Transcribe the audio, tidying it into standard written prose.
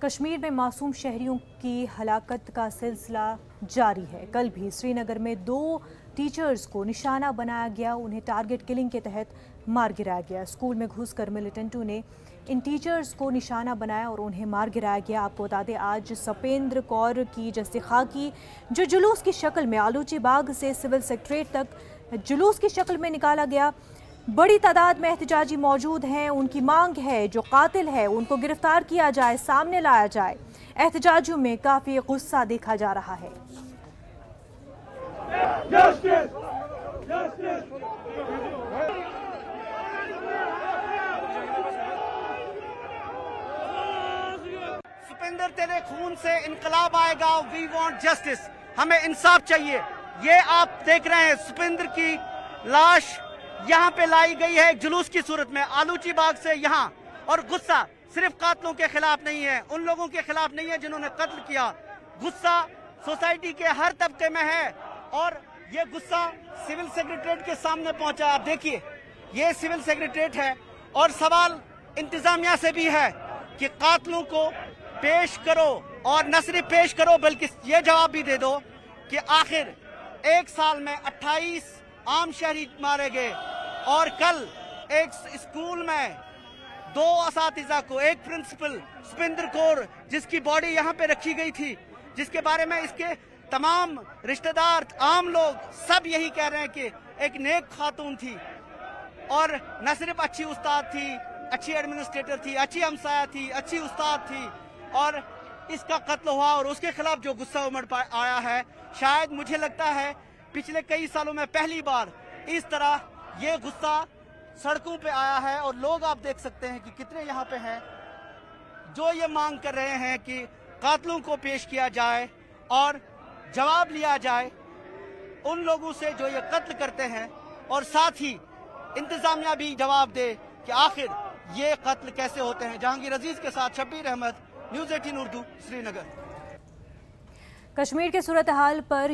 कश्मीर में मासूम शहरियों की हलाकत का सिलसिला जारी है। कल भी श्रीनगर में 2 टीचर्स को निशाना बनाया गया, उन्हें टारगेट किलिंग के तहत मार गिराया गया। स्कूल में घुसकर मिलिटेंटों ने इन टीचर्स को निशाना बनाया और उन्हें मार गिराया गया। आपको बता दें, आज सपेंद्र कौर की जस्ते खाकी जो जुलूस की शक्ल में आलूची बाग से सिविल सेक्रेटरीट तक जुलूस की शक्ल में निकाला गया। बड़ी तादाद में एहतजाजी मौजूद हैं। उनकी मांग है जो कातिल है उनको गिरफ्तार किया जाए, सामने लाया जाए। एहतजाजियों में काफी गुस्सा देखा जा रहा है। सुपेंद्र, तेरे खून से इनकलाब आएगा। वी वांट जस्टिस, हमें इंसाफ चाहिए। ये आप देख रहे हैं, सुपेंद्र की लाश यहाँ पे लाई गई है एक जुलूस की सूरत में आलूची बाग से यहाँ। और गुस्सा सिर्फ कातलों के खिलाफ नहीं है, उन लोगों के खिलाफ नहीं है जिन्होंने कत्ल किया। गुस्सा सोसाइटी के हर तबके में है और ये गुस्सा सिविल सेक्रेटरीट के सामने पहुंचा। आप देखिए, ये सिविल सेक्रेटरीट है और सवाल इंतजामिया से भी है कि कातलों को पेश करो, और न सिर्फ पेश करो बल्कि ये जवाब भी दे दो कि आखिर 1 साल में 28 आम शहरी मारे गए और कल एक स्कूल में 2 असातिज़ा को, एक प्रिंसिपल सुपेंद्र कौर जिसकी बॉडी यहाँ पे रखी गई थी, जिसके बारे में इसके तमाम रिश्तेदार, आम लोग सब यही कह रहे हैं कि एक नेक खातून थी और न सिर्फ अच्छी उस्ताद थी, अच्छी एडमिनिस्ट्रेटर थी, अच्छी हमसाया थी, अच्छी उस्ताद थी, और इसका कत्ल हुआ और उसके खिलाफ जो गुस्सा उमड़ आया है, शायद मुझे लगता है पिछले कई सालों में पहली बार इस तरह ये गुस्सा सड़कों पे आया है। और लोग आप देख सकते हैं कि कितने यहाँ पे हैं जो ये मांग कर रहे हैं कि कातलों को पेश किया जाए और जवाब लिया जाए उन लोगों से जो ये कत्ल करते हैं, और साथ ही इंतजामिया भी जवाब दे कि आखिर ये कत्ल कैसे होते हैं। जहांगीर अजीज के साथ शब्बीर अहमद, न्यूज़ 18 उर्दू, श्रीनगर। कश्मीर के सूरत हाल पर